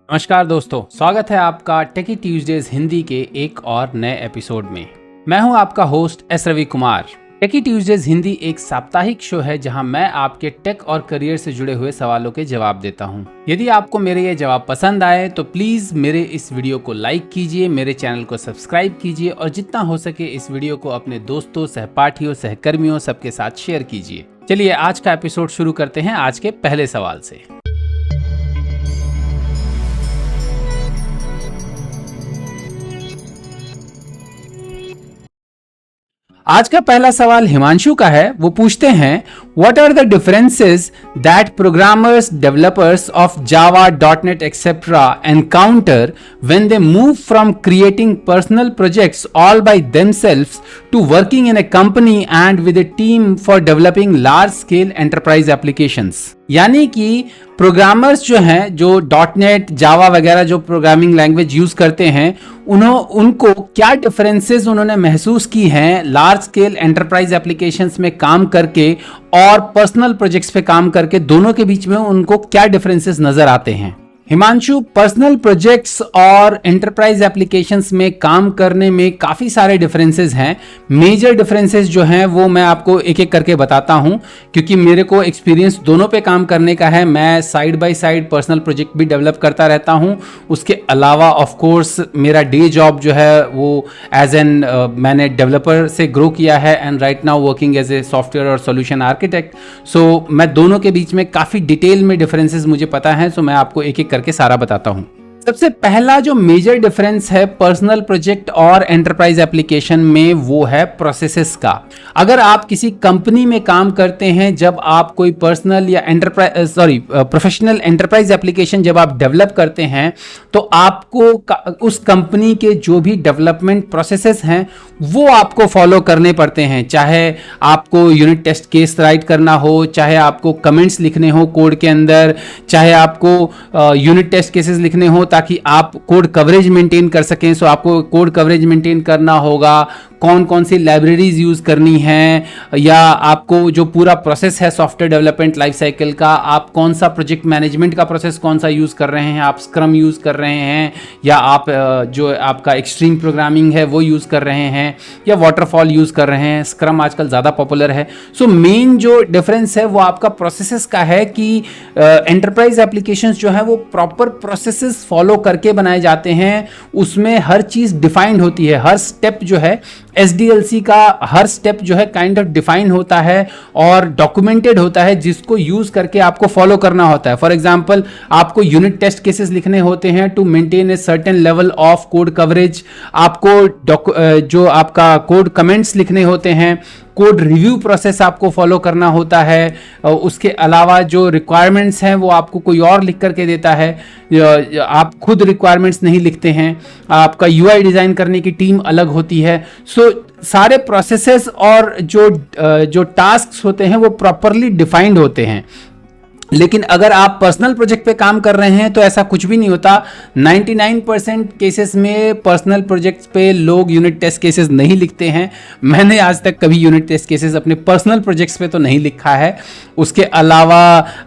नमस्कार दोस्तों, स्वागत है आपका टेकी ट्यूजडेज हिंदी के एक और नए एपिसोड में। मैं हूं आपका होस्ट एस रवि कुमार। टेकी ट्यूजडेज हिंदी एक साप्ताहिक शो है जहां मैं आपके टेक और करियर से जुड़े हुए सवालों के जवाब देता हूं। यदि आपको मेरे ये जवाब पसंद आए तो प्लीज मेरे इस वीडियो को लाइक कीजिए, मेरे चैनल को सब्सक्राइब कीजिए और जितना हो सके इस वीडियो को अपने दोस्तों, सहपाठियों, सहकर्मियों सबके साथ शेयर कीजिए। चलिए आज का एपिसोड शुरू करते हैं आज के पहले सवाल से। आज का पहला सवाल हिमांशु का है। वो पूछते हैं, what are the differences that programmers, developers of Java, dotnet etcetera encounter when they move from creating personal projects all by themselves to working in a company and with a team for developing large scale enterprise applications. यानी कि programmers जो हैं, जो dot net, जावा वगैरह जो programming language use करते हैं, उनको क्या डिफरेंसेस उन्होंने महसूस की हैं लार्ज स्केल एंटरप्राइज एप्लीकेशंस में काम करके और पर्सनल प्रोजेक्ट्स पे काम करके, दोनों के बीच में उनको क्या डिफरेंसेस नजर आते हैं। हिमांशु, पर्सनल प्रोजेक्ट्स और एंटरप्राइज एप्लीकेशंस में काम करने में काफ़ी सारे डिफरेंसेस हैं। मेजर डिफरेंसेस जो हैं वो मैं आपको एक एक करके बताता हूं, क्योंकि मेरे को एक्सपीरियंस दोनों पे काम करने का है। मैं side by side personal project भी डेवलप करता रहता हूं। उसके अलावा ऑफ कोर्स मेरा डे जॉब जो है वो मैंने डेवलपर से ग्रो किया है and right now working as a software और सॉल्यूशन आर्किटेक्ट। सो मैं दोनों के बीच में काफ़ी डिटेल में डिफरेंसेस मुझे पता है, सो मैं आपको एक एक करके सारा बताता हूं। सबसे पहला जो मेजर डिफरेंस है पर्सनल प्रोजेक्ट और एंटरप्राइज एप्लीकेशन में, वो है प्रोसेसेस का। अगर आप किसी कंपनी में काम करते हैं, जब आप कोई पर्सनल या प्रोफेशनल एंटरप्राइज एप्लीकेशन जब आप डेवलप करते हैं, तो आपको उस कंपनी के जो भी डेवलपमेंट प्रोसेसेस हैं वो आपको फॉलो करने पड़ते हैं। चाहे आपको यूनिट टेस्ट केस राइट करना हो, चाहे आपको कमेंट्स लिखने हो कोड के अंदर, चाहे आपको यूनिट टेस्ट केसेस लिखने हो ताकि आप कोड कवरेज मेंटेन कर सकें। सो आपको कोड कवरेज मेंटेन करना होगा, कौन कौन सी लाइब्रेरीज यूज करनी है, या आपको जो पूरा प्रोसेस है सॉफ्टवेयर डेवलपमेंट लाइफ साइकिल का, आप कौन सा प्रोजेक्ट मैनेजमेंट का प्रोसेस कौन सा यूज कर रहे हैं, आप स्क्रम यूज कर रहे हैं या आप जो आपका एक्सट्रीम प्रोग्रामिंग है वो यूज कर रहे हैं या वाटरफॉल यूज कर रहे हैं। स्क्रम आजकल ज़्यादा पॉपुलर है। सो मेन जो डिफरेंस है वो आपका प्रोसेसेस का है कि एंटरप्राइज एप्लीकेशंस जो है वो प्रॉपर प्रोसेसेस फॉलो करके बनाए जाते हैं। उसमें हर चीज़ डिफाइंड होती है, हर स्टेप जो है SDLC का हर स्टेप जो है काइंड ऑफ डिफाइन होता है और डॉक्यूमेंटेड होता है, जिसको यूज करके आपको फॉलो करना होता है। फॉर एग्जांपल, आपको यूनिट टेस्ट केसेस लिखने होते हैं to maintain a certain level of code coverage. आपको जो आपका कोड कमेंट्स लिखने होते हैं, कोड रिव्यू प्रोसेस आपको फॉलो करना होता है। उसके अलावा जो रिक्वायरमेंट्स हैं वो आपको कोई और लिख करके देता है, आप खुद रिक्वायरमेंट्स नहीं लिखते हैं। आपका UI डिज़ाइन करने की टीम अलग होती है। सो सारे प्रोसेसेस और जो टास्क्स होते हैं वो प्रॉपरली डिफाइंड होते हैं। लेकिन अगर आप पर्सनल प्रोजेक्ट पे काम कर रहे हैं तो ऐसा कुछ भी नहीं होता। 99% केसेस में पर्सनल प्रोजेक्ट्स पे लोग यूनिट टेस्ट केसेस नहीं लिखते हैं। मैंने आज तक कभी यूनिट टेस्ट केसेस अपने पर्सनल प्रोजेक्ट्स पे तो नहीं लिखा है। उसके अलावा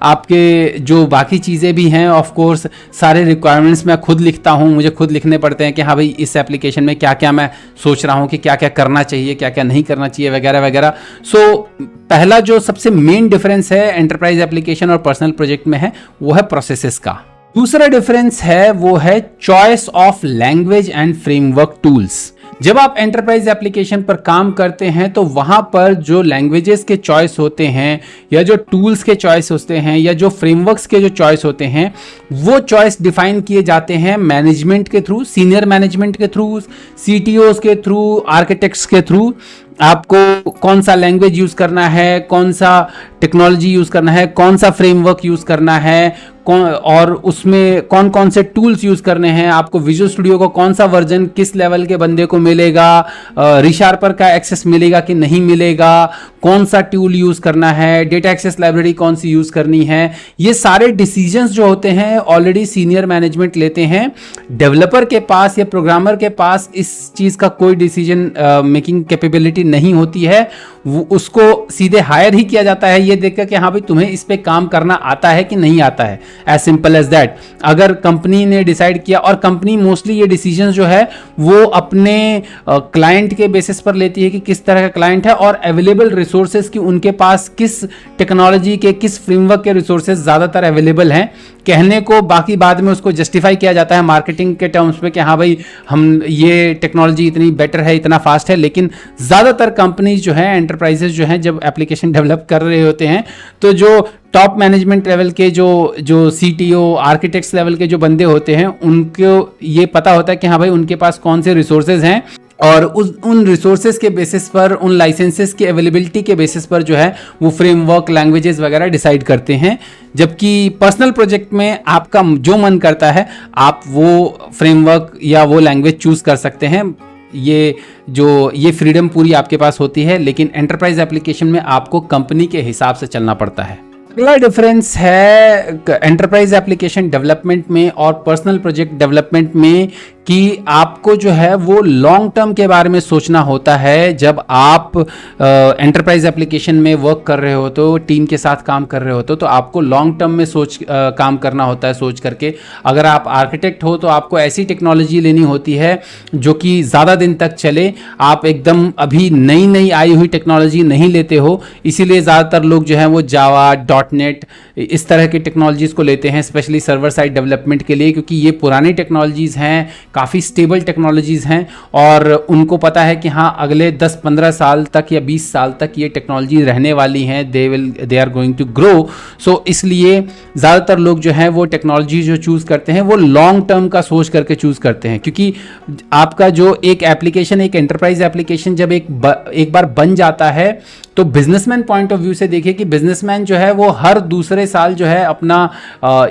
आपके जो बाकी चीज़ें भी हैं, ऑफ कोर्स सारे रिक्वायरमेंट्स मैं खुद लिखता हूँ। मुझे खुद लिखने पड़ते हैं कि हाँ भाई, इस एप्लीकेशन में क्या क्या मैं सोच रहा हूँ कि क्या क्या करना चाहिए, क्या क्या नहीं करना चाहिए, वगैरह वगैरह। सो पहला जो सबसे मेन डिफरेंस है एंटरप्राइज एप्लीकेशन और पर्सनल प्रोजेक्ट में है वो है प्रोसेसेस का। दूसरा डिफरेंस है वो है choice of language and framework tools. जब आप एंटरप्राइज एप्लीकेशन पर काम करते हैं तो वहां पर जो लैंग्वेजेस के चॉइस होते हैं या जो टूल्स के चॉइस होते हैं या जो फ्रेमवर्क्स के जो चॉइस होते हैं, वो चॉइस डिफाइन किए जाते हैं मैनेजमेंट के थ्रू, सीनियर मैनेजमेंट के थ्रू, CTOs के थ्रू, आर्किटेक्ट्स के थ्रू। आपको कौन सा लैंग्वेज यूज करना है, कौन सा टेक्नोलॉजी यूज करना है, कौन सा फ्रेमवर्क यूज करना है, और उसमें कौन कौन से टूल्स यूज करने हैं, आपको विजुअल स्टूडियो को कौन सा वर्जन किस लेवल के बंदे को मिलेगा, रिशार्पर का एक्सेस मिलेगा कि नहीं मिलेगा, कौन सा टूल यूज करना है, डेटा एक्सेस लाइब्रेरी कौन सी यूज करनी है, ये सारे डिसीजंस जो होते हैं ऑलरेडी सीनियर मैनेजमेंट लेते हैं। डेवलपर के पास या प्रोग्रामर के पास इस चीज का कोई डिसीजन मेकिंग कैपेबिलिटी नहीं होती है। वो उसको सीधे हायर ही किया जाता है ये देखकर कि हाँ भाई तुम्हें इस पे काम करना आता है कि नहीं आता है। As simple as that. अगर कंपनी ने डिसाइड किया, और कंपनी मोस्टली ये डिसीजन जो है वो अपने क्लाइंट के बेसिस पर लेती है कि किस तरह का क्लाइंट है और अवेलेबल रिसोर्सेज की उनके पास किस टेक्नोलॉजी के, किस फ्रेमवर्क के रिसोर्सेज ज़्यादातर अवेलेबल हैं। कहने को बाकी बाद में उसको जस्टिफाई किया जाता है मार्केटिंग के टर्म्स में कि हाँ भाई हम ये टेक्नोलॉजी इतनी बेटर है, इतना फास्ट है, लेकिन ज़्यादातर कंपनीज जो है, एंटरप्राइजेज जो हैं, जब एप्लीकेशन डेवलप कर रहे होते हैं तो जो टॉप मैनेजमेंट लेवल के जो सीटीओ, आर्किटेक्ट्स लेवल के जो बंदे होते हैं, उनको ये पता होता है कि हाँ भाई उनके पास कौन से रिसोर्सेज हैं, और उन रिसोर्सेज के बेसिस पर, उन लाइसेंसेस की अवेलेबिलिटी के बेसिस पर जो है वो फ्रेमवर्क, लैंग्वेजेस वगैरह डिसाइड करते हैं। जबकि पर्सनल प्रोजेक्ट में आपका जो मन करता है आप वो फ्रेमवर्क या वो लैंग्वेज चूज कर सकते हैं। ये फ्रीडम पूरी आपके पास होती है, लेकिन एंटरप्राइज एप्लीकेशन में आपको कंपनी के हिसाब से चलना पड़ता है। अगला डिफरेंस है एंटरप्राइज एप्लीकेशन डेवलपमेंट में और पर्सनल प्रोजेक्ट डेवलपमेंट में कि आपको जो है वो लॉन्ग टर्म के बारे में सोचना होता है। जब आप एंटरप्राइज एप्लीकेशन में वर्क कर रहे हो, तो टीम के साथ काम कर रहे हो, तो आपको लॉन्ग टर्म में काम करना होता है, सोच करके। अगर आप आर्किटेक्ट हो तो आपको ऐसी टेक्नोलॉजी लेनी होती है जो कि ज़्यादा दिन तक चले। आप एकदम अभी नई आई हुई टेक्नोलॉजी नहीं लेते हो, इसीलिए ज़्यादातर लोग जो है वो जावा, .NET इस तरह की टेक्नोलॉजीज़ को लेते हैं, स्पेशली सर्वर साइड डेवलपमेंट के लिए, क्योंकि ये पुरानी टेक्नोलॉजीज़ हैं, काफ़ी स्टेबल टेक्नोलॉजीज़ हैं, और उनको पता है कि हाँ अगले 10-15 साल तक या 20 साल तक ये टेक्नोलॉजी रहने वाली हैं, they are going to grow. So इसलिए ज़्यादातर लोग जो हैं वो टेक्नोलॉजी जो चूज़ करते हैं वो लॉन्ग टर्म का सोच करके चूज़ करते हैं, क्योंकि आपका जो एक एप्लीकेशन, एक एंटरप्राइज एप्लीकेशन जब एक बार बन जाता है, तो बिजनेसमैन पॉइंट ऑफ व्यू से देखिए कि बिजनेसमैन जो है वो हर दूसरे साल जो है अपना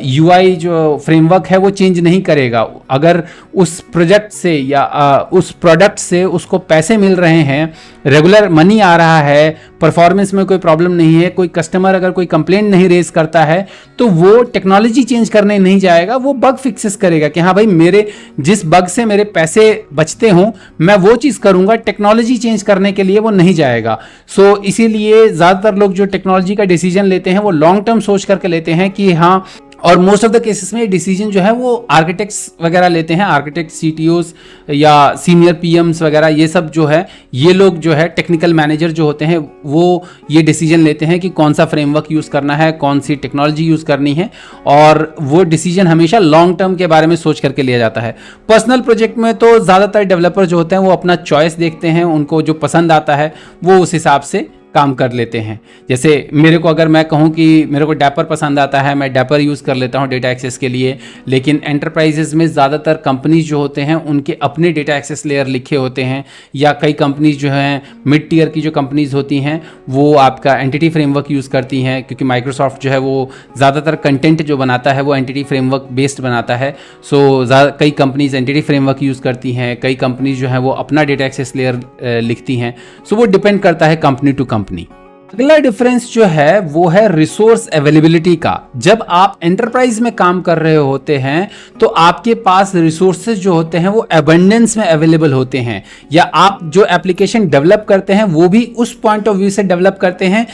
UI जो फ्रेमवर्क है वो चेंज नहीं करेगा। अगर उस प्रोजेक्ट से या उस प्रोडक्ट से उसको पैसे मिल रहे हैं, रेगुलर मनी आ रहा है, परफॉर्मेंस में कोई प्रॉब्लम नहीं है, कोई कस्टमर अगर कोई कंप्लेंट नहीं रेज करता है, तो वो टेक्नोलॉजी चेंज करने नहीं जाएगा, वो बग फिक्सेस करेगा कि हाँ भाई मेरे जिस बग से मेरे पैसे बचते हों मैं वो चीज़ करूंगा, टेक्नोलॉजी चेंज करने के लिए वो नहीं जाएगा। सो इसीलिए ज़्यादातर लोग जो टेक्नोलॉजी का डिसीजन लेते हैं वो लॉन्ग टर्म सोच करके लेते हैं कि हाँ, और मोस्ट ऑफ द केसेस में डिसीजन जो है वो आर्किटेक्ट्स वगैरह लेते हैं, आर्किटेक्ट, CTOs या सीनियर PMs वगैरह, ये सब जो है, ये लोग जो है टेक्निकल मैनेजर जो होते हैं वो ये डिसीजन लेते हैं कि कौन सा फ्रेमवर्क यूज़ करना है, कौन सी टेक्नोलॉजी यूज़ करनी है, और वो डिसीजन हमेशा लॉन्ग टर्म के बारे में सोच करके लिया जाता है। पर्सनल प्रोजेक्ट में तो ज़्यादातर डेवलपर जो होते हैं वो अपना चॉइस देखते हैं, उनको जो पसंद आता है वो उस हिसाब से काम कर लेते हैं। जैसे मेरे को, अगर मैं कहूँ कि मेरे को डैपर पसंद आता है, मैं डैपर यूज़ कर लेता हूँ डेटा एक्सेस के लिए, लेकिन एंटरप्राइजेज में ज़्यादातर कंपनीज जो होते हैं उनके अपने डेटा एक्सेस लेयर लिखे होते हैं, या कई कंपनीज जो हैं मिड टीयर की जो कंपनीज होती हैं वो आपका एंटिटी फ्रेमवर्क यूज़ करती हैं, क्योंकि माइक्रोसॉफ्ट जो है वो ज़्यादातर कंटेंट जो बनाता है वो एंटिटी फ्रेमवर्क बेस्ड बनाता है। सो कई कंपनीज एंटिटी फ्रेमवर्क यूज़ करती हैं, कई कंपनीज जो है वो अपना डेटा एक्सेस लेयर लिखती हैं। सो वो डिपेंड करता है कंपनी टू कंपनी। अगला डिफरेंस जो है वो है रिसोर्स अवेलेबिलिटी का। जब आप एंटरप्राइज में काम कर रहे होते हैं तो आपके पास रिसोर्सेज जो होते हैं वो एबंडेंस में अवेलेबल होते हैं, या आप जो एप्लीकेशन डेवलप करते हैं वो भी उस पॉइंट ऑफ व्यू से डेवलप करते हैं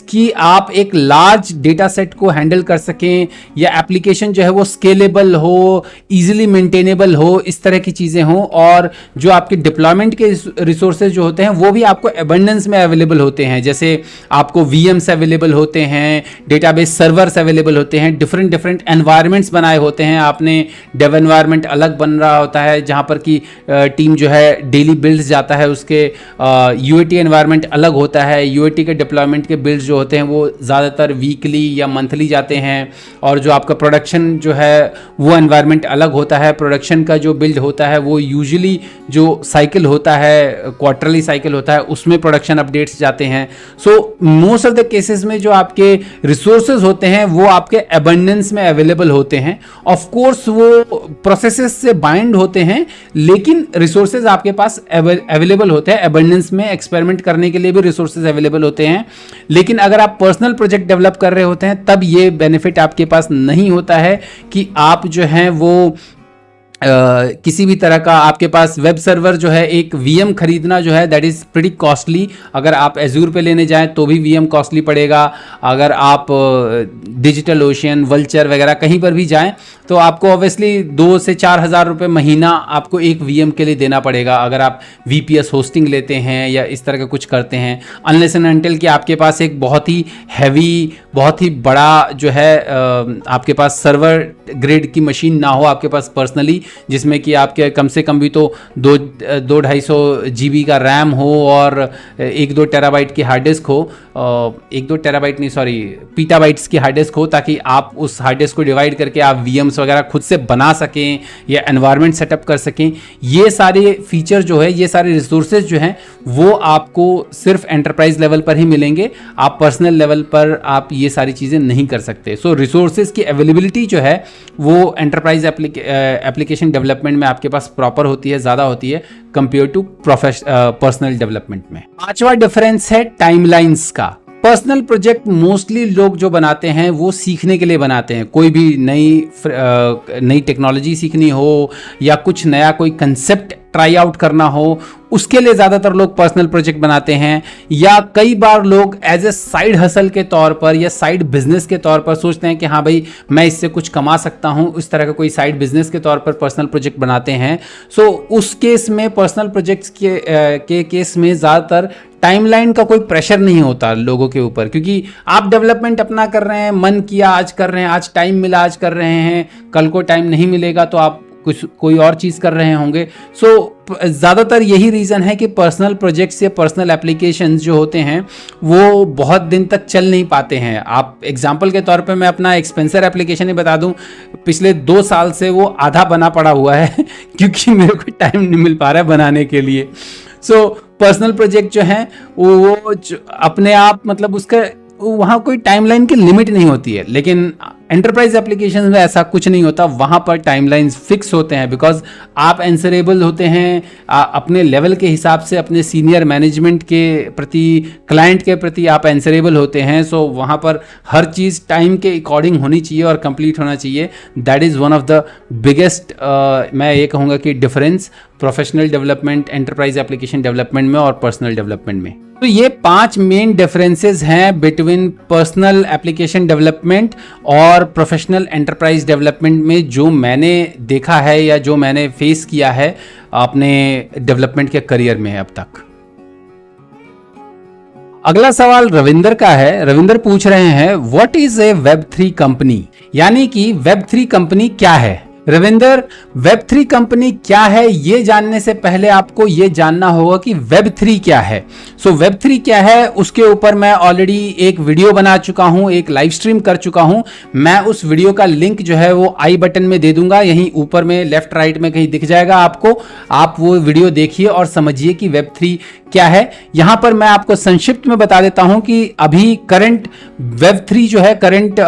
कि आप एक लार्ज डेटा सेट को हैंडल कर सकें, या एप्लीकेशन जो है वो स्केलेबल हो, इजीली मेंटेनेबल हो, इस तरह की चीजें हों, और जो आपके डिप्लॉयमेंट के रिसोर्सेज जो होते हैं वो भी आपको एबंडेंस में अवेलेबल होते हैं। जैसे आपको VMs अवेलेबल होते हैं, डेटाबेस सर्वर्स अवेलेबल होते हैं, डिफरेंट एनवायरनमेंट्स बनाए होते हैं आपने। डेव एनवायरनमेंट अलग बन रहा होता है जहां पर कि टीम जो है डेली बिल्ड्स जाता है, उसके UAT एनवायरनमेंट अलग होता है। UAT के डिप्लॉयमेंट के बिल्ड्स जो होते हैं वो ज़्यादातर वीकली या मंथली जाते हैं, और जो आपका प्रोडक्शन जो है वो एनवायरनमेंट अलग होता है। प्रोडक्शन का जो बिल्ड होता है वो यूजुअली जो साइकिल होता है, क्वार्टरली साइकिल होता है, उसमें प्रोडक्शन अपडेट्स जाते हैं। So most of the cases में जो आपके रिसोर्सेज होते हैं वो आपके अबंडेंस में अवेलेबल होते हैं। ऑफ कोर्स वो प्रोसेसेस से बाइंड होते हैं, लेकिन रिसोर्सेज आपके पास अवेलेबल होते हैं। अबंडेंस में एक्सपेरिमेंट करने के लिए भी रिसोर्सेज अवेलेबल होते हैं, लेकिन अगर आप पर्सनल प्रोजेक्ट डेवलप कर रहे होते हैं तब ये बेनिफिट आपके पास नहीं होता है कि आप जो हैं वो किसी भी तरह का आपके पास वेब सर्वर जो है, एक वीएम खरीदना जो है दैट इज़ प्रीटी कॉस्टली। अगर आप एजूर पे लेने जाएं तो भी वीएम कॉस्टली पड़ेगा। अगर आप डिजिटल ओशियन, वल्चर वगैरह कहीं पर भी जाएं तो आपको ऑब्वियसली 2 से 4 हज़ार रुपये महीना आपको एक वीएम के लिए देना पड़ेगा, अगर आप वीपीएस होस्टिंग लेते हैं या इस तरह का कुछ करते हैं। अनलेस एंड अनटिल कि आपके पास एक बहुत ही हैवी, बहुत ही बड़ा जो है आपके पास सर्वर ग्रेड की मशीन ना हो आपके पास पर्सनली, जिसमें कि आपके कम से कम भी तो 2-250 GB का रैम हो और 1-2 टेराबाइट की हार्ड डिस्क हो, 1-2 टेराबाइट नहीं, सॉरी, पीटाबाइट्स की हार्ड डिस्क हो, ताकि आप उस हार्ड डिस्क को डिवाइड करके आप वीएम्स वगैरह खुद से बना सकें या एनवायरनमेंट सेटअप कर सकें। ये सारे फीचर जो है, ये सारे रिसोर्सेज जो हैं वो आपको सिर्फ एंटरप्राइज लेवल पर ही मिलेंगे। आप पर्सनल लेवल पर आप ये सारी चीज़ें नहीं कर सकते। सो रिसोर्सेज की अवेलेबिलिटी जो है वो एंटरप्राइज एप्लीकेशन डेवलपमेंट में आपके पास प्रॉपर होती है, ज़्यादा होती है कंपेयर टू पर्सनल डेवलपमेंट में। पांचवा डिफरेंस है टाइमलाइंस का। पर्सनल प्रोजेक्ट मोस्टली लोग जो बनाते हैं वो सीखने के लिए बनाते हैं। कोई भी नई टेक्नोलॉजी सीखनी हो या कुछ नया कोई कंसेप्ट ट्राई आउट करना हो, उसके लिए ज़्यादातर लोग पर्सनल प्रोजेक्ट बनाते हैं। या कई बार लोग एज ए साइड हसल के तौर पर या साइड बिजनेस के तौर पर सोचते हैं कि हाँ भाई मैं इससे कुछ कमा सकता हूँ, इस तरह का कोई साइड बिजनेस के तौर पर पर्सनल प्रोजेक्ट बनाते हैं। सो उस केस में, पर्सनल प्रोजेक्ट्स के केस में ज़्यादातर टाइमलाइन का कोई प्रेशर नहीं होता लोगों के ऊपर, क्योंकि आप डेवलपमेंट अपना कर रहे हैं, मन किया आज कर रहे हैं, आज टाइम मिला आज कर रहे हैं, कल को टाइम नहीं मिलेगा तो आप कोई और चीज़ कर रहे होंगे। सो ज़्यादातर यही रीज़न है कि पर्सनल प्रोजेक्ट्स या पर्सनल एप्लीकेशंस जो होते हैं वो बहुत दिन तक चल नहीं पाते हैं। आप एग्जांपल के तौर पे मैं अपना एक्सपेंसर एप्लीकेशन ही बता दूं, पिछले 2 साल से वो आधा बना पड़ा हुआ है क्योंकि मेरे को टाइम नहीं मिल पा रहा है बनाने के लिए। सो पर्सनल प्रोजेक्ट जो है वो अपने आप, मतलब उसका वहाँ कोई टाइमलाइन की लिमिट नहीं होती है, लेकिन एंटरप्राइज एप्लीकेशन में ऐसा कुछ नहीं होता। वहाँ पर टाइमलाइंस फिक्स होते हैं, बिकॉज आप आंसरेबल होते हैं अपने लेवल के हिसाब से, अपने सीनियर मैनेजमेंट के प्रति, क्लाइंट के प्रति आप आंसरेबल होते हैं। सो वहाँ पर हर चीज़ टाइम के अकॉर्डिंग होनी चाहिए और कंप्लीट होना चाहिए। That is one of the biggest, मैं ये कहूँगा कि difference professional development, enterprise application development में और पर्सनल डेवलपमेंट में। तो ये 5 मेन डिफरेंसेस हैं बिटवीन पर्सनल एप्लीकेशन डेवलपमेंट और प्रोफेशनल एंटरप्राइज डेवलपमेंट में, जो मैंने देखा है या जो मैंने फेस किया है अपने डेवलपमेंट के करियर में अब तक। अगला सवाल रविंदर का है। रविंदर पूछ रहे हैं व्हाट इज ए वेब3 कंपनी, यानी कि वेब3 कंपनी क्या है। रविंदर, वेब3 कंपनी क्या है ये जानने से पहले आपको ये जानना होगा कि वेब3 क्या है। सो वेब3 क्या है उसके ऊपर मैं ऑलरेडी एक वीडियो बना चुका हूं, एक लाइव स्ट्रीम कर चुका हूं। मैं उस वीडियो का लिंक जो है वो आई बटन में दे दूंगा, यहीं ऊपर में लेफ्ट राइट में कहीं दिख जाएगा आपको। आप वो वीडियो देखिए और समझिए कि वेब3 क्या है। यहां पर मैं आपको संक्षिप्त में बता देता हूं कि अभी करंट वेब3 जो है, करंट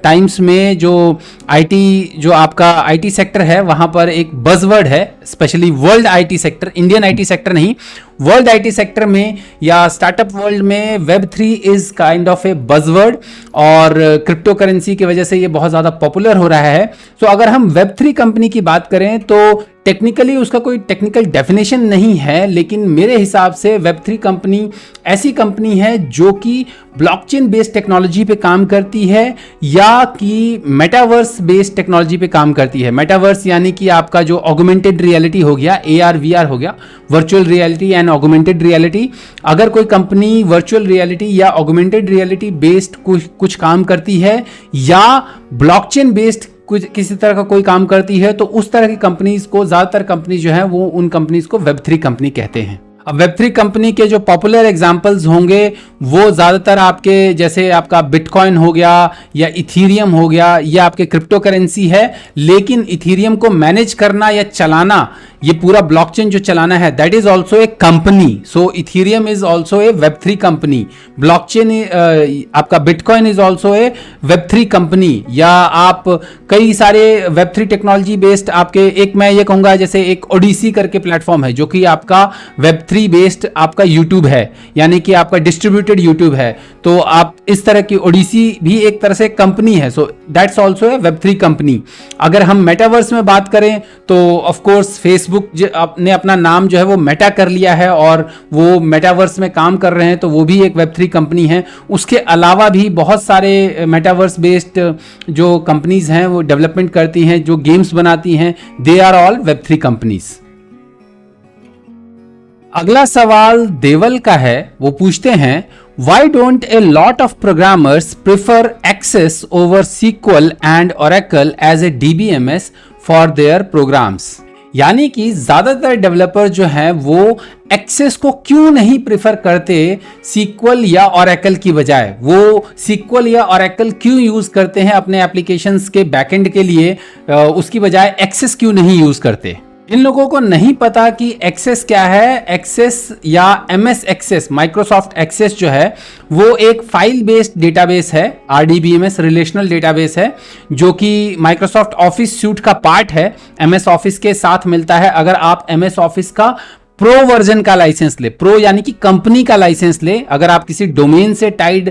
टाइम्स में जो आईटी, जो आपका आईटी सेक्टर है, वहां पर एक बज़वर्ड है, specially world IT sector, Indian IT sector नहीं, वर्ल्ड आईटी सेक्टर में या स्टार्टअप वर्ल्ड में Web3 is kind of A buzzword, और क्रिप्टो करेंसी की वजह से ये बहुत ज़्यादा पॉपुलर हो रहा है। तो अगर हम वेब3 कंपनी की बात करें तो टेक्निकली उसका कोई टेक्निकल डेफिनेशन नहीं है, लेकिन मेरे हिसाब से वेब3 कंपनी ऐसी कंपनी है जो कि ब्लॉकचेन बेस्ड टेक्नोलॉजी पे काम करती है या कि मेटावर्स बेस्ड टेक्नोलॉजी पे काम करती है। मेटावर्स यानी कि आपका जो ऑगमेंटेड रियलिटी हो गया, AR VR हो गया, virtual reality and augmented reality. अगर कोई कंपनी वर्चुअल रियलिटी या ऑगमेंटेड रियलिटी बेस्ड कुछ काम करती है या ब्लॉकचेन बेस्ड कुछ किसी तरह का कोई काम करती है, तो उस तरह की कंपनीज को, ज्यादातर कंपनी जो है वो उन कंपनीज को वेब3 कंपनी कहते हैं। अब वेब3 कंपनी के जो पॉपुलर एग्जांपल्स होंगे वो ज्यादातर आपके, जैसे आपका बिटकॉइन हो गया या इथीरियम हो गया, या आपके क्रिप्टो करेंसी है। लेकिन इथीरियम को मैनेज करना या चलाना, ये पूरा ब्लॉकचेन जो चलाना है, that is also a company. So Ethereum is also a वेब3 कंपनी। ब्लॉकचेन, आपका बिटकॉइन इज ऑल्सो ए वेब3 कंपनी। या आप कई सारे वेब3 टेक्नोलॉजी बेस्ड आपके, एक मैं ये कहूंगा जैसे एक ओडिसी करके प्लेटफॉर्म है जो कि आपका वेब3 Web3 बेस्ड आपका YouTube है, यानी कि आपका डिस्ट्रीब्यूटेड YouTube है, तो आप इस तरह की ओडिसी भी एक तरह से कंपनी है, सो दैट्स ऑल्सो है Web3 कंपनी। अगर हम मेटावर्स में बात करें तो ऑफ कोर्स फेसबुक ने अपना नाम जो है वो मेटा कर लिया है और वो मेटावर्स में काम कर रहे हैं, तो वो भी एक Web3 कंपनी है। उसके अलावा भी बहुत सारे मेटावर्स बेस्ड जो कंपनीज हैं वो डेवलपमेंट करती हैं, जो गेम्स बनाती हैं, they are all Web3 companies. अगला सवाल देवल का है, वो पूछते हैं Why don't a lot of programmers prefer Access over SQL and Oracle as a DBMS for their programs? यानी कि ज्यादातर डेवलपर जो हैं वो एक्सेस को क्यों नहीं प्रेफर करते सीक्वल या ओरेकल की बजाय, वो सीक्वल या ओरेकल क्यों यूज करते हैं अपने एप्लीकेशंस के बैकएंड के लिए, उसकी बजाय एक्सेस क्यों नहीं यूज करते। इन लोगों को नहीं पता कि एक्सेस क्या है। एक्सेस या एमएस एक्सेस, माइक्रोसॉफ्ट एक्सेस जो है वो एक फाइल बेस्ड डेटाबेस है, आरडीबीएमएस रिलेशनल डेटाबेस है, जो कि माइक्रोसॉफ्ट ऑफिस सूट का पार्ट है, एमएस ऑफिस के साथ मिलता है। अगर आप एमएस ऑफिस का प्रो वर्जन का लाइसेंस ले, प्रो यानी कि कंपनी का लाइसेंस ले, अगर आप किसी डोमेन से टाइड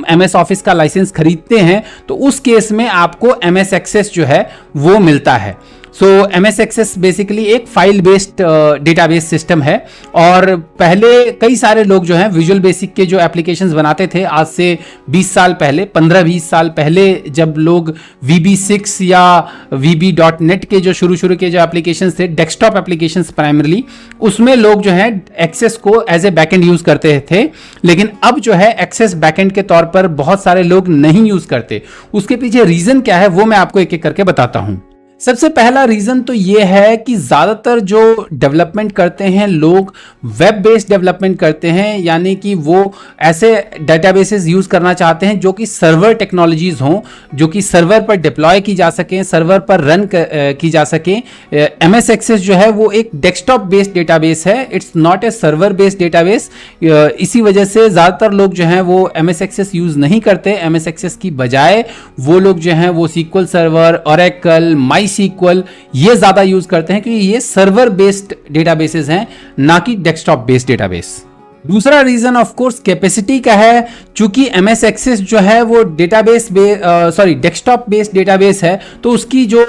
एमएस ऑफिस का लाइसेंस खरीदते हैं तो उस केस में आपको एमएस एक्सेस जो है वो मिलता है। सो एमएस एक्सेस बेसिकली एक फाइल बेस्ड डेटाबेस सिस्टम है, और पहले कई सारे लोग जो हैं विजुअल बेसिक के जो एप्लीकेशंस बनाते थे, आज से 20 साल पहले, 15-20 साल पहले, जब लोग VB6 या VB.NET के जो शुरू के जो एप्लीकेशंस थे, डेस्कटॉप एप्लीकेशंस प्राइमरली, उसमें लोग जो है एक्सेस को एज ए बैकएंड यूज करते थे। लेकिन अब जो है एक्सेस बैकएंड के तौर पर बहुत सारे लोग नहीं यूज करते। उसके पीछे रीजन क्या है वो मैं आपको एक एक करके बताता हूं। सबसे पहला रीजन तो ये है कि ज्यादातर जो डेवलपमेंट करते हैं लोग वेब बेस्ड डेवलपमेंट करते हैं, यानी कि वो ऐसे डेटाबेसेस यूज करना चाहते हैं जो कि सर्वर टेक्नोलॉजीज हों, जो कि सर्वर पर डिप्लॉय की जा सके, सर्वर पर रन की जा सके। एमएस एक्सेस जो है वो एक डेस्कटॉप बेस्ड डेटाबेस है, it's not a server based database. इसी वजह से ज्यादातर लोग जो हैं वो एमएस एक्सेस यूज नहीं करते। एमएस एक्सेस की बजाय वो लोग जो हैं वो SQL सर्वर, ओरेकल, MySQL ये ज्यादा यूज करते हैं, क्योंकि ये सर्वर बेस्ड डेटाबेसेस हैं, ना कि डेस्कटॉप बेस्ड डेटाबेस। दूसरा रीजन ऑफ कोर्स कैपेसिटी का है। चूंकि एमएस एक्सेस जो है वो डेस्कटॉप बेस्ड डेटाबेस है, तो उसकी जो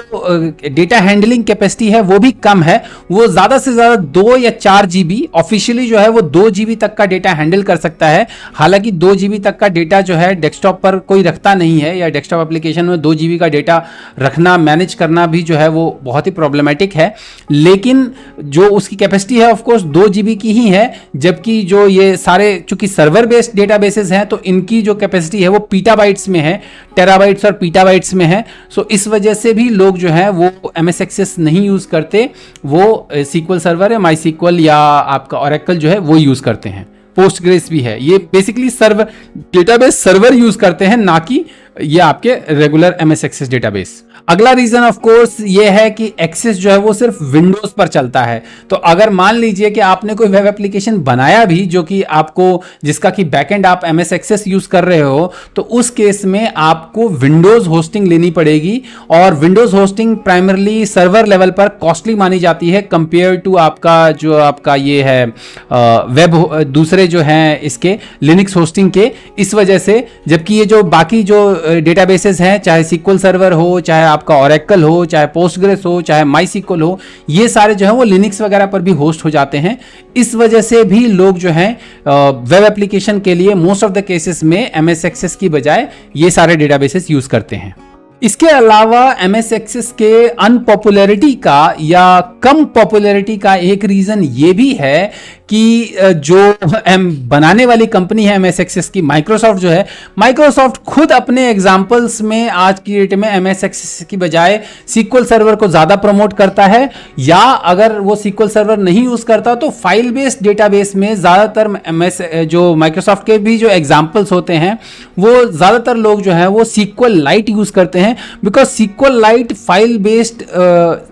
डेटा हैंडलिंग कैपेसिटी है वो भी कम है। वो ज्यादा से ज्यादा 2 या 4 GB, ऑफिशियली जो है वो 2 GB तक का डेटा हैंडल कर सकता है। हालांकि 2 GB तक का डेटा जो है डेस्कटॉप पर कोई रखता नहीं है, या डेस्कटॉप एप्लीकेशन में 2 GB का डेटा रखना, मैनेज करना भी जो है वो बहुत ही प्रॉब्लमेटिक है। लेकिन जो उसकी कैपेसिटी है ऑफकोर्स 2 GB की ही है, जबकि जो ये सारे चूंकि सर्वर बेस्ड डेटाबेसेस हैं तो इनकी जो कैपेसिटी है वो पीटाबाइट्स में है, टेराबाइट्स और पीटाबाइट्स में है। सो इस वजह से भी लोग जो है वो एमएस एक्सेस नहीं यूज करते, वो SQL सर्वर है, MySQL या आपका ओरेकल जो है वो यूज करते हैं। पोस्टग्रेस भी है, ये basically server database server use करते हैं, ना कि ये आपके रेगुलर एमएस एक्सेस डेटाबेस। अगला रीजन ऑफ कोर्स ये है कि एक्सेस जो है वो सिर्फ विंडोज पर चलता है। तो अगर मान लीजिए कि आपने कोई वेब एप्लीकेशन बनाया भी जो कि आपको, जिसका कि बैकएंड आप एमएस एक्सेस यूज कर रहे हो, तो उस केस में आपको विंडोज होस्टिंग लेनी पड़ेगी, और Windows hosting primarily server level पर कॉस्टली मानी जाती है कंपेयर टू आपका ये है वेब दूसरे जो हैं इसके लिनक्स होस्टिंग के। इस वजह से, जबकि ये जो बाकी जो डेटाबेसेस हैं, चाहे SQL सर्वर हो, चाहे आपका ओरेकल हो, चाहे पोस्टग्रेस हो, चाहे MySQL हो, ये सारे जो है वो लिनक्स वगैरह पर भी होस्ट हो जाते हैं। इस वजह से भी लोग जो हैं वेब एप्लीकेशन के लिए मोस्ट ऑफ द केसेस में एमएस एक्सेस की बजाय ये सारे डेटाबेसेस यूज करते हैं। इसके अलावा एमएस एक्सेस के अनपॉपुलैरिटी का या कम पॉपुलैरिटी का एक रीजन ये भी है कि जो बनाने वाली कंपनी है एमएस एक्सेस की, माइक्रोसॉफ्ट जो है, माइक्रोसॉफ्ट खुद अपने एग्जांपल्स में आज की डेट में एमएस एक्सेस की बजाय SQL सर्वर को ज्यादा प्रमोट करता है, या अगर वो SQL सर्वर नहीं यूज करता तो फाइल बेस्ड डेटाबेस में ज्यादातर एमएस जो माइक्रोसॉफ्ट के भी जो एग्जांपल्स होते हैं वो ज्यादातर लोग जो है वो SQLite यूज करते हैं, बिकॉज SQLite फाइल बेस्ड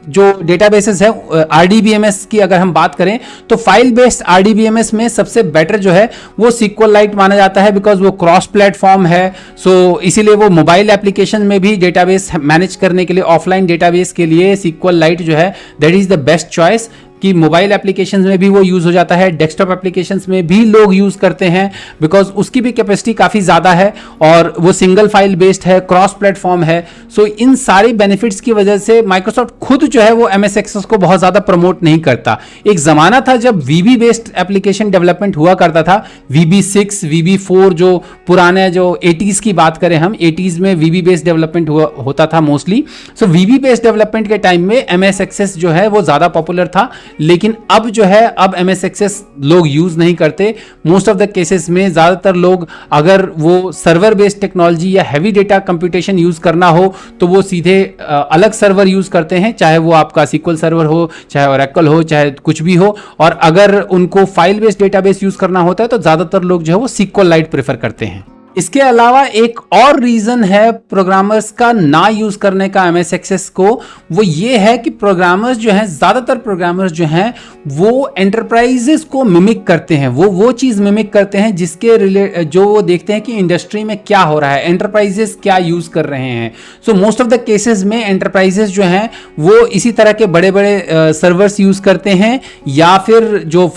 जो डेटाबेसेस है, RDBMS की अगर हम बात करें तो फाइल बेस्ड RDBMS में सबसे बेटर जो है वो SQLite माना जाता है, बिकॉज वो क्रॉस प्लेटफॉर्म है। सो इसीलिए वो मोबाइल एप्लीकेशन में भी डेटाबेस मैनेज करने के लिए, ऑफलाइन डेटाबेस के लिए SQLite जो है that is the best choice. कि मोबाइल एप्लीकेशंस में भी वो यूज हो जाता है, डेस्कटॉप एप्लीकेशंस में भी लोग यूज करते हैं, बिकॉज उसकी भी कैपेसिटी काफी ज्यादा है और वो सिंगल फाइल बेस्ड है, क्रॉस प्लेटफॉर्म है। सो इन सारी बेनिफिट्स की वजह से माइक्रोसॉफ्ट खुद जो है वो MS एक्सेस को बहुत ज्यादा प्रमोट नहीं करता। एक जमाना था जब VB बेस्ड एप्लीकेशन डेवलपमेंट हुआ करता था, VB6, VB4, जो पुराने जो 80s की बात करें हम, 80s में VB बेस्ड डेवलपमेंट होता था मोस्टली। सो VB बेस्ड डेवलपमेंट के टाइम में MS एक्सेस जो है वो ज्यादा पॉपुलर था, लेकिन अब जो है अब MS एक्सेस लोग यूज नहीं करते। मोस्ट ऑफ द केसेस में ज्यादातर लोग अगर वो सर्वर बेस्ड टेक्नोलॉजी या हैवी डेटा कंप्यूटेशन यूज करना हो तो वो सीधे अलग सर्वर यूज करते हैं, चाहे वो आपका SQL सर्वर हो, चाहे Oracle हो, चाहे कुछ भी हो। और अगर उनको फाइल बेस्ड डेटाबेस यूज करना होता है तो ज्यादातर लोग जो है वो SQLite प्रेफर करते हैं। इसके अलावा एक और रीजन है प्रोग्रामर्स का ना यूज करने का MS एक्सेस को, वो ये है कि प्रोग्रामर्स जो हैं, ज्यादातर प्रोग्रामर्स जो हैं वो एंटरप्राइजेस को मिमिक करते हैं, वो चीज मिमिक करते हैं जिसके जो वो देखते हैं कि इंडस्ट्री में क्या हो रहा है, एंटरप्राइजेस क्या यूज कर रहे हैं। So most of the cases में एंटरप्राइजेस जो हैं वो इसी तरह के बड़े बड़े सर्वर्स यूज करते हैं, या फिर जो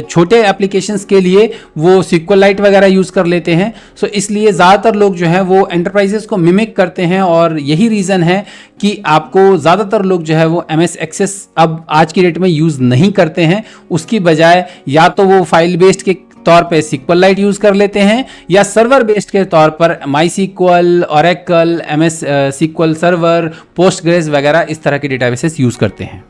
छोटे एप्लीकेशंस के लिए वो SQLite वगैरह यूज कर लेते हैं। सो इसलिए ज्यादातर लोग जो हैं वो एंटरप्राइजेस को मिमिक करते हैं, और यही रीजन है कि आपको ज्यादातर लोग जो है वो MS एक्सेस अब आज की डेट में यूज नहीं करते हैं। उसकी बजाय या तो वो फाइल बेस्ड के तौर पे SQLite यूज कर लेते हैं, या सर्वर बेस्ड के तौर पर MySQL, Oracle, MS SQL server, Postgres वगैरह इस तरह के डेटाबेसेस यूज करते हैं।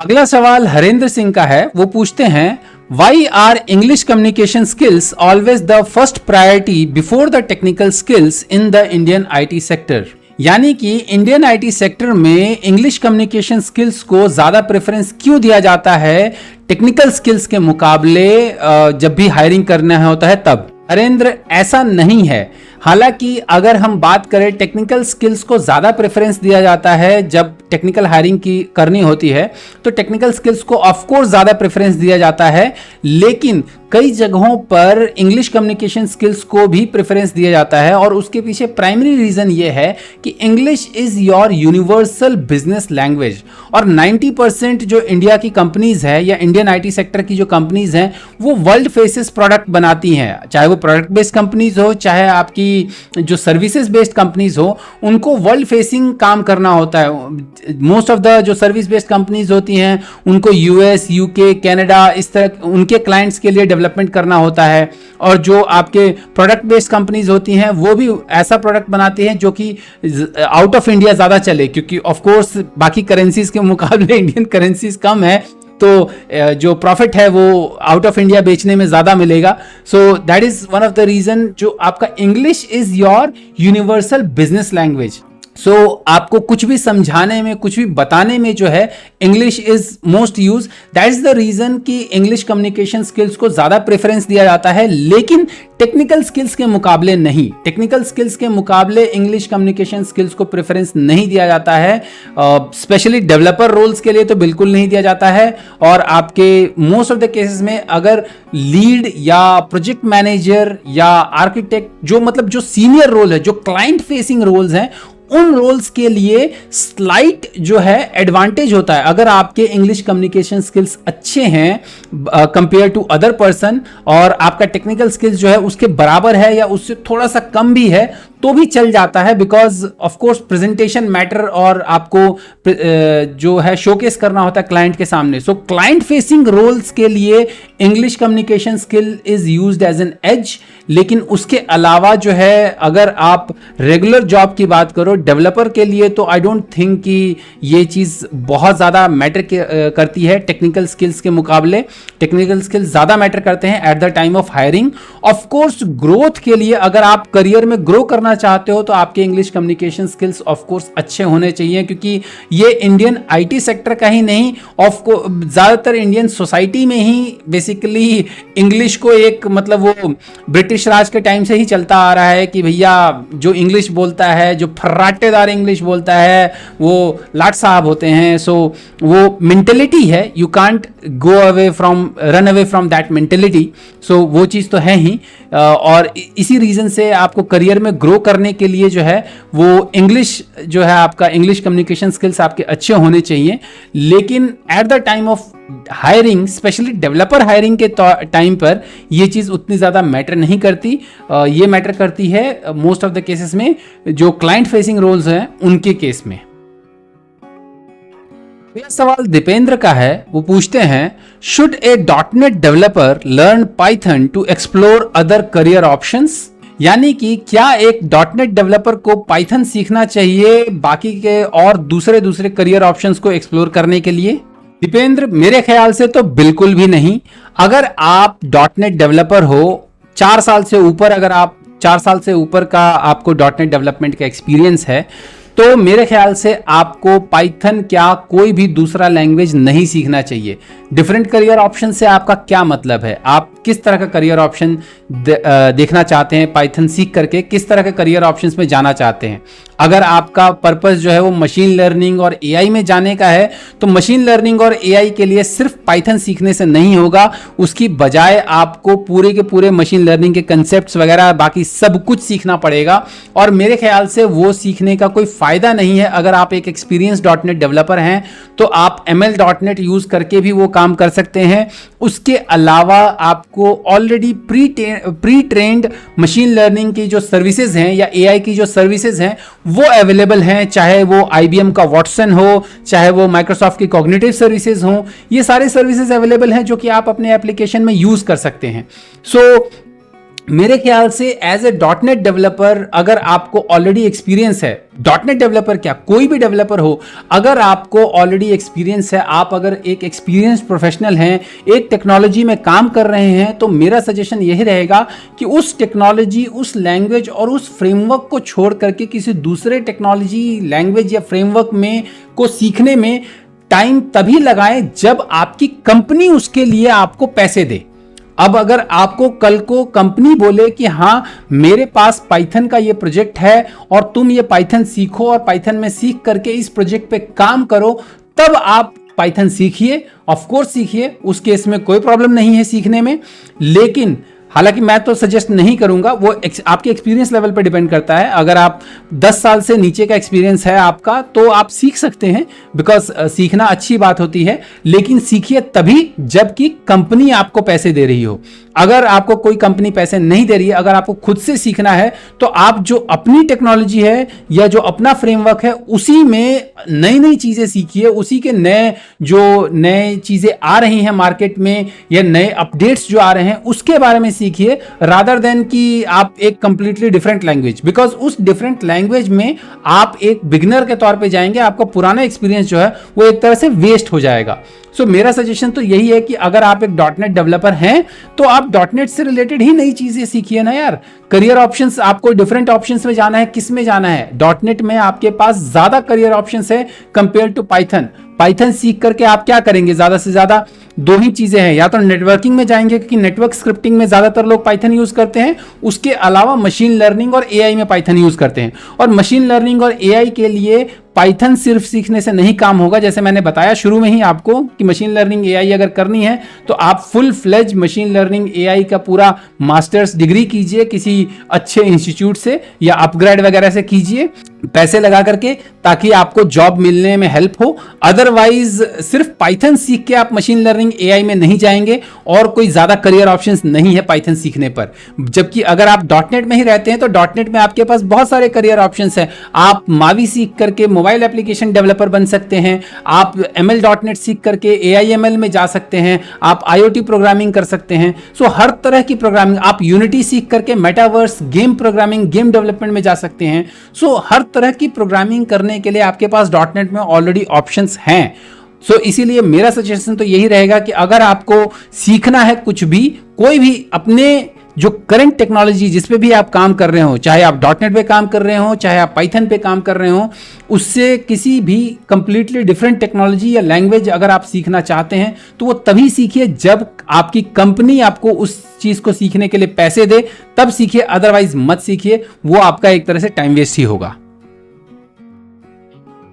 अगला सवाल हरेंद्र सिंह का है, वो पूछते हैं Why are English communication skills always the first priority before the technical skills in the Indian IT sector? यानी कि इंडियन IT सेक्टर में इंग्लिश कम्युनिकेशन स्किल्स को ज्यादा प्रेफरेंस क्यों दिया जाता है टेक्निकल स्किल्स के मुकाबले जब भी हायरिंग करना होता है तब? हरेंद्र, ऐसा नहीं है। हालांकि अगर हम बात करें टेक्निकल स्किल्स को ज्यादा प्रेफरेंस दिया जाता है जब टेक्निकल हायरिंग की करनी होती है, तो टेक्निकल स्किल्स को ऑफ कोर्स ज्यादा प्रेफरेंस दिया जाता है, लेकिन कई जगहों पर इंग्लिश कम्युनिकेशन स्किल्स को भी प्रेफरेंस दिया जाता है। और उसके पीछे प्राइमरी रीजन ये है कि English is your universal business language, और 90% जो इंडिया की कंपनीज है या इंडियन IT सेक्टर की जो कंपनीज हैं वो वर्ल्ड फेसिस प्रोडक्ट बनाती हैं, चाहे वो प्रोडक्ट बेस्ड कंपनीज हो, चाहे आपकी जो सर्विसेज बेस्ड कंपनीज हो, उनको वर्ल्ड फेसिंग काम करना होता है। मोस्ट ऑफ द जो सर्विस बेस्ड कंपनीज होती हैं उनको US, UK, कनाडा इस तरह उनके क्लाइंट्स के लिए डेवलपमेंट करना होता है, और जो आपके प्रोडक्ट बेस्ड कंपनीज होती हैं वो भी ऐसा प्रोडक्ट बनाती हैं जो कि आउट ऑफ इंडिया ज्यादा चले, क्योंकि ऑफ कोर्स बाकी करेंसीज के मुकाबले इंडियन करेंसीज कम है, तो जो प्रॉफिट है वो आउट ऑफ इंडिया बेचने में ज्यादा मिलेगा। So that is one of the reason जो आपका English is your universal business language. So आपको कुछ भी समझाने में, कुछ भी बताने में जो है English is most use. That is the reason कि इंग्लिश कम्युनिकेशन स्किल्स को ज्यादा प्रेफरेंस दिया जाता है, लेकिन टेक्निकल स्किल्स के मुकाबले नहीं। टेक्निकल स्किल्स के मुकाबले इंग्लिश कम्युनिकेशन स्किल्स को प्रेफरेंस नहीं दिया जाता है, स्पेशली डेवलपर रोल्स के लिए तो बिल्कुल नहीं दिया जाता है। और आपके मोस्ट ऑफ द केसेस में अगर लीड या प्रोजेक्ट मैनेजर या आर्किटेक्ट, जो मतलब जो सीनियर रोल है, जो क्लाइंट फेसिंग रोल्स हैं, उन रोल्स के लिए स्लाइट जो है एडवांटेज होता है अगर आपके इंग्लिश कम्युनिकेशन स्किल्स अच्छे हैं कंपेयर टू अदर पर्सन, और आपका टेक्निकल स्किल्स जो है उसके बराबर है या उससे थोड़ा सा कम भी है तो भी चल जाता है, because of course presentation matter और आपको जो है शोकेस करना होता है क्लाइंट के सामने। सो क्लाइंट फेसिंग रोल्स के लिए English communication skill is used as an edge, लेकिन उसके अलावा जो है अगर आप रेगुलर जॉब की बात करो डेवलपर के लिए, तो आई डोंट थिंक कि ये चीज बहुत ज्यादा मैटर करती है टेक्निकल स्किल्स के मुकाबले। टेक्निकल स्किल्स ज्यादा मैटर करते हैं at the time of hiring. Of course growth के लिए अगर आप करियर में ग्रो करना चाहते हो तो आपके English communication skills of course अच्छे होने चाहिए, क्योंकि ये इंडियन IT सेक्टर का ही नहीं, ऑफ को ज्यादातर इंडियन सोसाइटी में ही बेसिकली इंग्लिश को एक मतलब वो ब्रिटिश राज के टाइम से ही चलता आ रहा है कि भैया जो इंग्लिश बोलता है, जो फर्रा सन्नाटेदार इंग्लिश बोलता है, वो लाट साहब होते हैं। सो वो मेंटेलिटी है, you can't go away from, run away from that mentality. So वो चीज़ तो है ही, और इसी रीज़न से आपको करियर में ग्रो करने के लिए जो है वो इंग्लिश जो है, आपका इंग्लिश कम्युनिकेशन स्किल्स आपके अच्छे होने चाहिए। लेकिन at the time of hiring, specially developer hiring के टाइम पर ये चीज़ उतनी ज़्यादा मैटर नहीं करती। ये मैटर करती है मोस्ट ऑफ द केसेस में जो क्लाइंट फेसिंग रोल्स हैं उनके केस में। यह सवाल दीपेंद्र का है, वो पूछते हैं, should a dotnet developer learn Python to explore other career options? यानी कि क्या एक डॉटनेट डेवलपर को पाइथन सीखना चाहिए बाकी के और दूसरे करियर ऑप्शंस को एक्सप्लोर करने के लिए? दीपेंद्र, मेरे ख्याल से तो बिल्कुल भी नहीं। अगर आप डॉटनेट डेवलपर हो, 4 साल से ऊपर, अगर आप 4 साल से ऊपर का आपको डॉटनेट डेवलपमेंट का एक्सपीरियंस है, तो मेरे ख्याल से आपको पाइथन क्या कोई भी दूसरा लैंग्वेज नहीं सीखना चाहिए। डिफरेंट करियर ऑप्शन से आपका क्या मतलब है? आप किस तरह का करियर ऑप्शन देखना चाहते हैं पाइथन सीख करके? किस तरह के करियर ऑप्शंस में जाना चाहते हैं? अगर आपका पर्पस जो है वो मशीन लर्निंग और एआई में जाने का है, तो मशीन लर्निंग और एआई के लिए सिर्फ पाइथन सीखने से नहीं होगा। उसकी बजाय आपको पूरे के पूरे मशीन लर्निंग के कंसेप्ट्स वगैरह बाकी सब कुछ सीखना पड़ेगा, और मेरे ख्याल से वो सीखने का कोई फायदा नहीं है। अगर आप एक एक्सपीरियंस डॉटनेट डेवलपर हैं तो आप एमएल डॉटनेट यूज करके भी वो काम कर सकते हैं। उसके अलावा आपको already pre trend machine learning की जो सर्विसेज हैं या एआई की जो सर्विसेज हैं वो अवेलेबल हैं, चाहे वो आईबीएम का वॉटसन हो, चाहे वो माइक्रोसॉफ्ट की कॉग्निटिव सर्विसेज हो। ये सारे सर्विसेज अवेलेबल हैं जो कि आप अपने एप्लीकेशन में यूज कर सकते हैं। सो मेरे ख्याल से एज ए डॉटनेट डेवलपर, अगर आपको ऑलरेडी एक्सपीरियंस है, डॉटनेट डेवलपर क्या कोई भी डेवलपर हो, अगर आपको ऑलरेडी एक्सपीरियंस है, आप अगर एक एक्सपीरियंस प्रोफेशनल हैं, एक टेक्नोलॉजी में काम कर रहे हैं, तो मेरा सजेशन यही रहेगा कि उस टेक्नोलॉजी, उस लैंग्वेज और उस फ्रेमवर्क को छोड़ करके किसी दूसरे टेक्नोलॉजी, लैंग्वेज या फ्रेमवर्क में को सीखने में टाइम तभी लगाएं जब आपकी कंपनी उसके लिए आपको पैसे दे। अब अगर आपको कल को कंपनी बोले कि हाँ मेरे पास पाइथन का ये प्रोजेक्ट है और तुम ये पाइथन सीखो और पाइथन में सीख करके इस प्रोजेक्ट पे काम करो, तब आप पाइथन सीखिए, ऑफ कोर्स सीखिए, उस केस में कोई प्रॉब्लम नहीं है सीखने में। लेकिन हालांकि मैं तो सजेस्ट नहीं करूंगा, वो आपके एक्सपीरियंस लेवल पर डिपेंड करता है। अगर आप 10 साल से नीचे का एक्सपीरियंस है आपका तो आप सीख सकते हैं, बिकॉज सीखना अच्छी बात होती है, लेकिन सीखिए तभी जबकि कंपनी आपको पैसे दे रही हो। अगर आपको कोई कंपनी पैसे नहीं दे रही है, अगर आपको खुद से सीखना है, तो आप जो अपनी टेक्नोलॉजी है या जो अपना फ्रेमवर्क है उसी में नई नई चीजें सीखिए, उसी के नए चीजें आ रही हैं मार्केट में या नए अपडेट्स जो आ रहे हैं उसके बारे में सीखिए, रादर देन कि आप एक कंप्लीटली डिफरेंट लैंग्वेज, बिकॉज उस डिफरेंट लैंग्वेज में आप एक बिगिनर के तौर पे जाएंगे, आपका पुराना एक्सपीरियंस जो है वो एक तरह से वेस्ट हो जाएगा। सो मेरा सजेशन तो यही है कि अगर आप एक डॉटनेट डेवलपर हैं तो आप डॉटनेट से रिलेटेड ही नई चीजें सीखिए ना यार। करियर ऑप्शंस, आपको डिफरेंट ऑप्शंस में जाना है, किस में जाना है? डॉटनेट में आपके पास ज्यादा करियर ऑप्शंस है कंपेयर टू पाइथन। पाइथन सीख करके आप क्या करेंगे? ज्यादा से ज्यादा 2 ही चीजें हैं, या तो नेटवर्किंग में जाएंगे क्योंकि नेटवर्क स्क्रिप्टिंग में ज्यादातर लोग पाइथन यूज करते हैं, उसके अलावा मशीन लर्निंग और एआई में पाइथन यूज करते हैं। और मशीन लर्निंग और एआई के लिए पाइथन सिर्फ सीखने से नहीं काम होगा, जैसे मैंने बताया शुरू में ही आपको कि मशीन लर्निंग एआई अगर करनी है तो आप full fledge machine learning AI का पूरा मास्टर्स डिग्री कीजिए किसी अच्छे इंस्टीट्यूट से, या अपग्रेड वगैरह से कीजिए पैसे लगा करके, ताकि आपको जॉब मिलने में हेल्प हो। अदरवाइज सिर्फ पाइथन सीख के आप मशीन लर्निंग एआई में नहीं जाएंगे और कोई ज्यादा करियर ऑप्शंस नहीं है पाइथन सीखने पर। जबकि अगर आप डॉटनेट में ही रहते हैं तो डॉटनेट में आपके पास बहुत सारे करियर ऑप्शंस हैं। आप मावी सीख करके मोबाइल एप्लीकेशन डेवलपर बन सकते हैं, आप एमएल डॉटनेट सीख करके एआईएमएल में जा सकते हैं, आप आईओटी प्रोग्रामिंग कर सकते हैं। सो हर तरह की प्रोग्रामिंग, आप यूनिटी सीख करके metaverse, game programming, game development में जा सकते हैं। सो हर तरह की प्रोग्रामिंग करने के लिए आपके पास डॉटनेट में ऑलरेडी ऑप्शंस हैं। सो इसीलिए मेरा सजेशन तो यही रहेगा कि अगर आपको सीखना है कुछ भी, कोई भी अपने जो करंट टेक्नोलॉजी जिस पे भी आप काम कर रहे हो, चाहे आप डॉटनेट पे काम कर रहे हो, चाहे आप पाइथन पे काम कर रहे हो, उससे किसी भी कंप्लीटली डिफरेंट टेक्नोलॉजी या लैंग्वेज अगर आप सीखना चाहते हैं तो वो तभी सीखिए जब आपकी कंपनी आपको उस चीज को सीखने के लिए पैसे दे, तब सीखिए, अदरवाइज मत सीखिए, वो आपका एक तरह से टाइम वेस्ट ही होगा।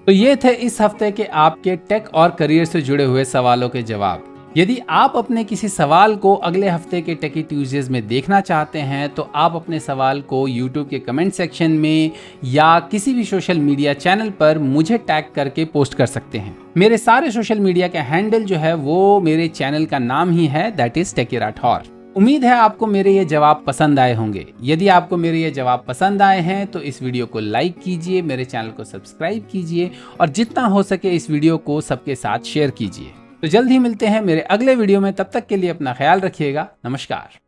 तो ये थे इस हफ्ते के आपके टेक और करियर से जुड़े हुए सवालों के जवाब। यदि आप अपने किसी सवाल को अगले हफ्ते के टेकी ट्यूजडेज में देखना चाहते हैं तो आप अपने सवाल को YouTube के कमेंट सेक्शन में या किसी भी सोशल मीडिया चैनल पर मुझे टैग करके पोस्ट कर सकते हैं। मेरे सारे सोशल मीडिया का हैंडल जो है वो मेरे चैनल का नाम ही है, दैट इज टेकी राठौर। उम्मीद है आपको मेरे ये जवाब पसंद आए होंगे। यदि आपको मेरे ये जवाब पसंद आए हैं तो इस वीडियो को लाइक कीजिए, मेरे चैनल को सब्सक्राइब कीजिए और जितना हो सके इस वीडियो को सबके साथ शेयर कीजिए। तो जल्द ही मिलते हैं मेरे अगले वीडियो में, तब तक के लिए अपना ख्याल रखिएगा। नमस्कार।